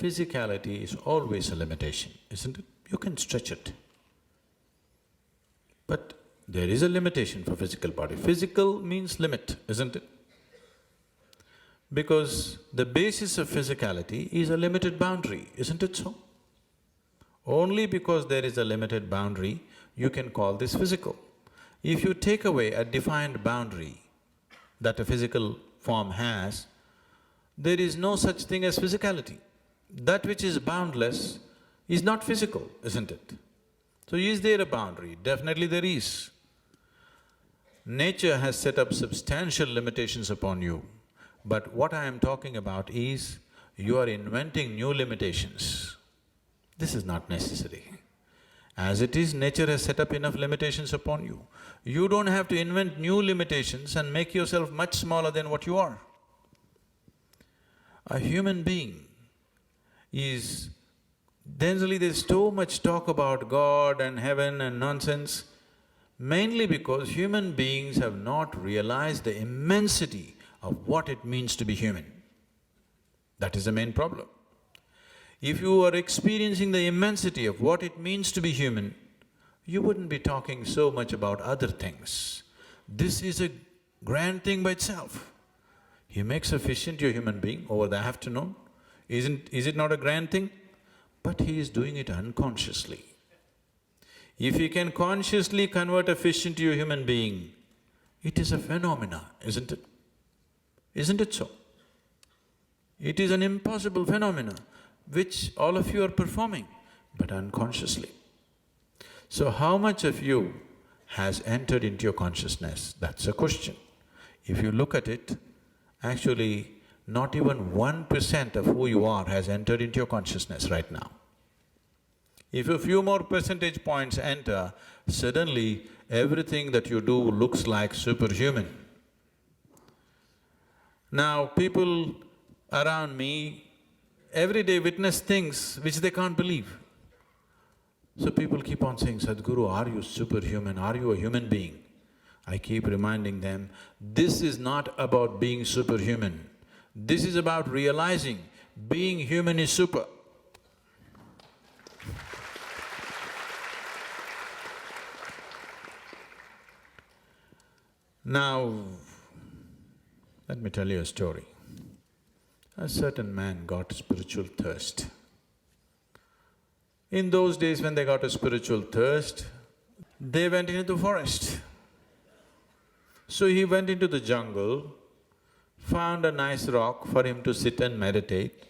physicality is always a limitation, isn't it? You can stretch it. But there is a limitation for physical body. Physical means limit, isn't it? Because the basis of physicality is a limited boundary, isn't it so? Only because there is a limited boundary, you can call this physical. If you take away a defined boundary that a physical form has, there is no such thing as physicality. That which is boundless is not physical, isn't it? So is there a boundary? Definitely there is. Nature has set up substantial limitations upon you, but what I am talking about is you are inventing new limitations. This is not necessary. As it is, nature has set up enough limitations upon you. You don't have to invent new limitations and make yourself much smaller than what you are. A human being is… Generally there's so much talk about God and heaven and nonsense, mainly because human beings have not realized the immensity of what it means to be human. That is the main problem. If you are experiencing the immensity of what it means to be human, you wouldn't be talking so much about other things. This is a grand thing by itself. He makes a fish into a human being over the afternoon. Is it not a grand thing? But he is doing it unconsciously. If he can consciously convert a fish into a human being, it is a phenomena, isn't it? Isn't it so? It is an impossible phenomena which all of you are performing, but unconsciously. So how much of you has entered into your consciousness? That's a question. If you look at it, actually not even 1% of who you are has entered into your consciousness right now. If a few more percentage points enter, suddenly everything that you do looks like superhuman. Now, people around me every day witness things which they can't believe. So people keep on saying, Sadhguru, are you superhuman? Are you a human being? I keep reminding them, this is not about being superhuman. This is about realizing being human is super. Now, let me tell you a story. A certain man got spiritual thirst. In those days when they got a spiritual thirst, they went into the forest. So he went into the jungle, found a nice rock for him to sit and meditate.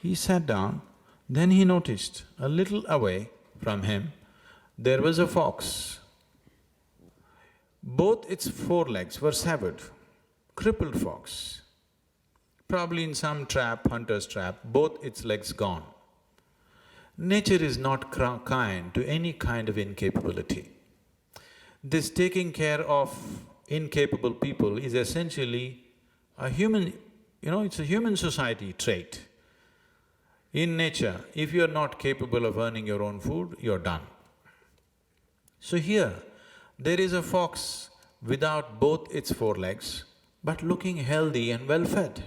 He sat down, then he noticed a little away from him, there was a fox. Both its forelegs were severed, crippled fox. Probably in some trap, hunter's trap, both its legs gone. Nature is not kind to any kind of incapability. This taking care of incapable people is essentially a human… it's a human society trait. In nature, if you're not capable of earning your own food, you're done. So here, there is a fox without both its forelegs, but looking healthy and well-fed.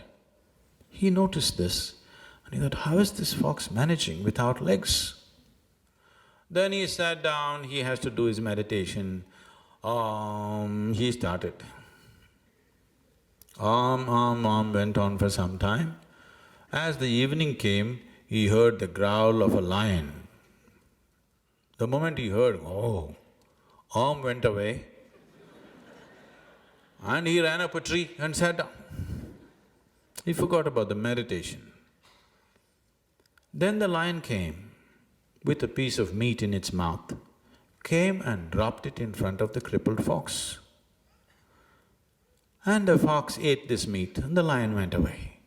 He noticed this and he thought, how is this fox managing without legs? Then he sat down, he has to do his meditation. He started. Went on for some time. As the evening came, he heard the growl of a lion. The moment he heard, went away and he ran up a tree and sat down. He forgot about the meditation. Then the lion came with a piece of meat in its mouth, came and dropped it in front of the crippled fox. And the fox ate this meat and the lion went away.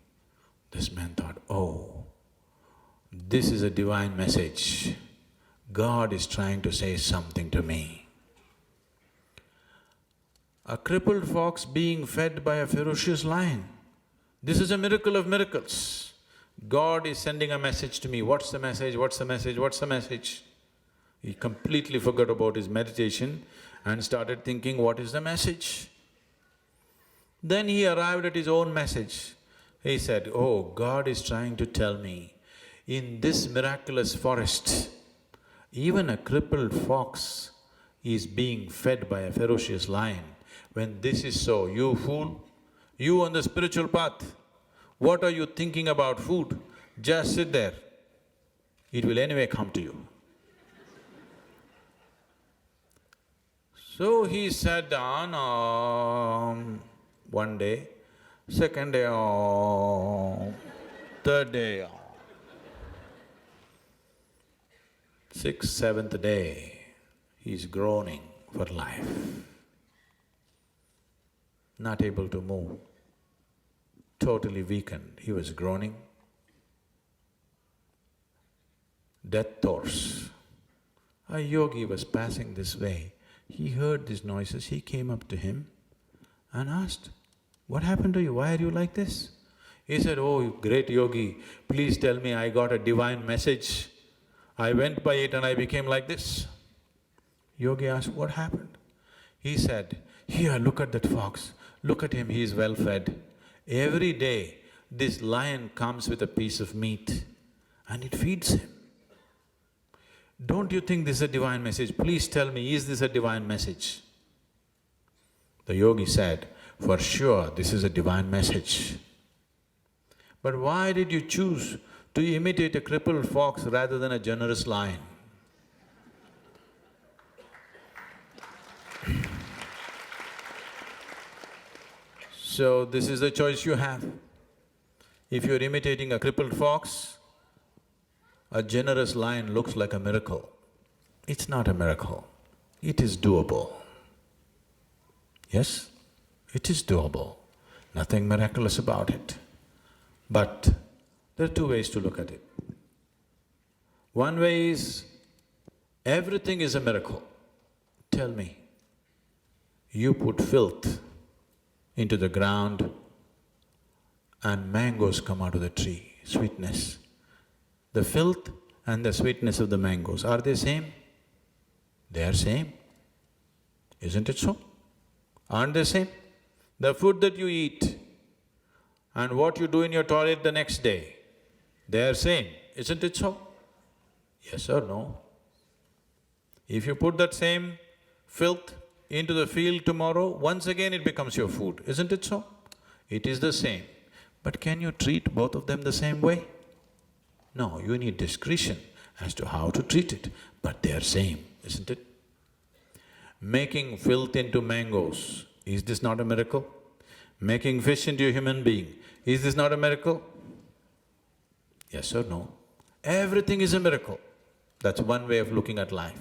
This man thought, oh, this is a divine message. God is trying to say something to me. A crippled fox being fed by a ferocious lion. This is a miracle of miracles. God is sending a message to me. What's the message? What's the message? What's the message? He completely forgot about his meditation and started thinking, what is the message? Then he arrived at his own message. He said, oh, God is trying to tell me, In this miraculous forest, even a crippled fox is being fed by a ferocious lion. When this is so, you fool, you on the spiritual path, what are you thinking about food? Just sit there, it will anyway come to you. So he sat down, one day, second day, third day, sixth, seventh day, he's groaning for life, not able to move, totally weakened. He was groaning. Death thoughts. A yogi was passing this way. He heard these noises, he came up to him and asked, "What happened to you? Why are you like this?" He said, "Oh, great yogi, please tell me, I got a divine message. I went by it and I became like this." Yogi asked, "What happened?" He said, "Here, look at that fox. Look at him, he is well fed. Every day, this lion comes with a piece of meat and it feeds him. Don't you think this is a divine message? Please tell me, is this a divine message?" The yogi said, "For sure, this is a divine message. But why did you choose to imitate a crippled fox rather than a generous lion?" So this is the choice you have. If you're imitating a crippled fox, a generous lion looks like a miracle. It's not a miracle, it is doable. Yes, it is doable, nothing miraculous about it. But there are two ways to look at it. One way is, everything is a miracle. Tell me, you put filth into the ground and mangoes come out of the tree, sweetness. The filth and the sweetness of the mangoes, are they same? They are same, isn't it so? Aren't they same? The food that you eat and what you do in your toilet the next day, they are same, isn't it so? Yes or no? If you put that same filth into the field tomorrow, once again it becomes your food, isn't it so? It is the same. But can you treat both of them the same way? No, you need discretion as to how to treat it, but they are same, isn't it? Making filth into mangoes, is this not a miracle? Making fish into a human being, is this not a miracle? Yes or no? Everything is a miracle. That's one way of looking at life.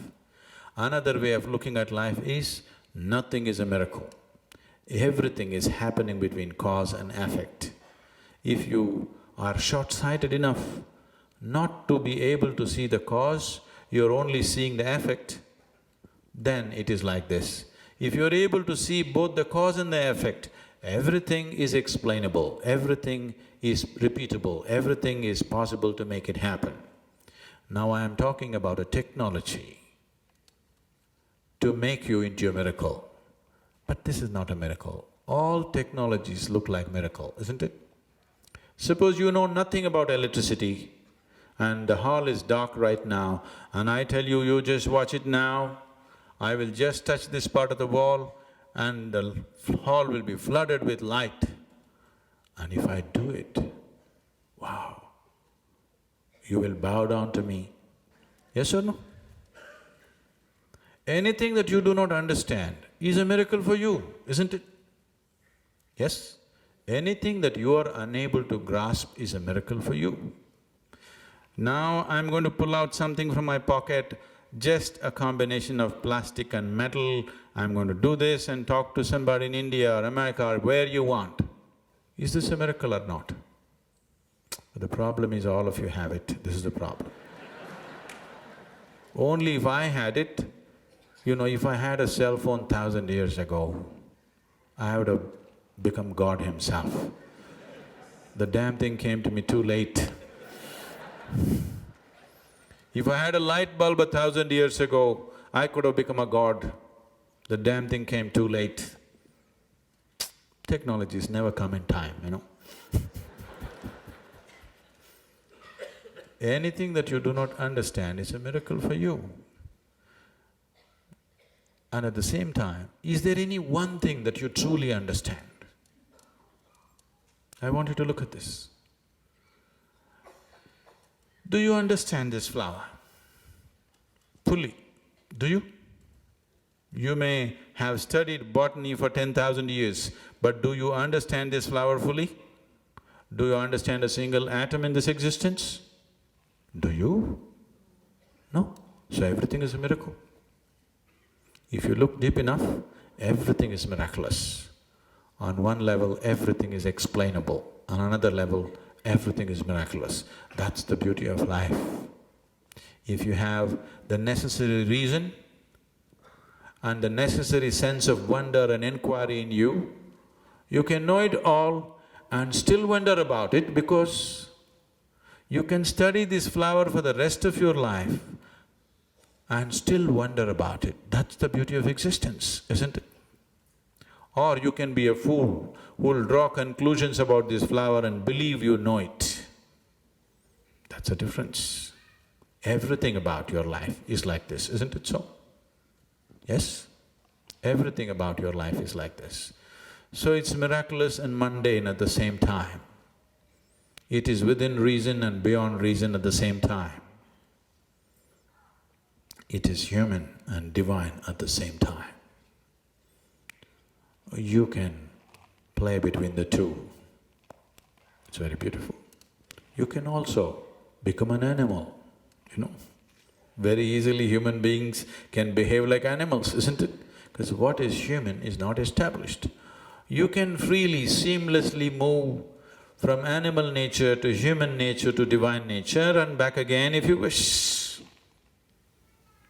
Another way of looking at life is, nothing is a miracle. Everything is happening between cause and effect. If you are short-sighted enough not to be able to see the cause, you're only seeing the effect, then it is like this. If you're able to see both the cause and the effect, everything is explainable, everything is repeatable, everything is possible to make it happen. Now I am talking about a technology to make you into a miracle. But this is not a miracle. All technologies look like miracle, isn't it? Suppose you know nothing about electricity and the hall is dark right now and I tell you, you just watch it now, I will just touch this part of the wall and the hall will be flooded with light. And if I do it, wow, you will bow down to me. Yes or no? Anything that you do not understand is a miracle for you, isn't it? Yes? Anything that you are unable to grasp is a miracle for you. Now I'm going to pull out something from my pocket, just a combination of plastic and metal. I'm going to do this and talk to somebody in India or America or where you want. Is this a miracle or not? The problem is all of you have it, this is the problem. Only if I had it, you know, if I had a cell phone 1,000 years ago, I would have become God himself. The damn thing came to me too late. If I had a light bulb 1,000 years ago, I could have become a god. The damn thing came too late. Technologies never come in time, you know. Anything that you do not understand is a miracle for you. And at the same time, is there any one thing that you truly understand? I want you to look at this. Do you understand this flower? Fully, do you? You may have studied botany for 10,000 years, but do you understand this flower fully? Do you understand a single atom in this existence? Do you? No. So everything is a miracle. If you look deep enough, everything is miraculous. On one level, everything is explainable. On another level, everything is miraculous. That's the beauty of life. If you have the necessary reason and the necessary sense of wonder and inquiry in you, you can know it all and still wonder about it, because you can study this flower for the rest of your life and still wonder about it. That's the beauty of existence, isn't it? Or you can be a fool who will draw conclusions about this flower and believe you know it. That's the difference. Everything about your life is like this, isn't it so? Yes? Everything about your life is like this. So it's miraculous and mundane at the same time. It is within reason and beyond reason at the same time. It is human and divine at the same time. You can play between the two. It's very beautiful. You can also become an animal, you know. Very easily human beings can behave like animals, isn't it? Because what is human is not established. You can freely, seamlessly move from animal nature to human nature to divine nature and back again if you wish.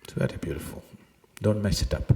It's very beautiful. Don't mess it up.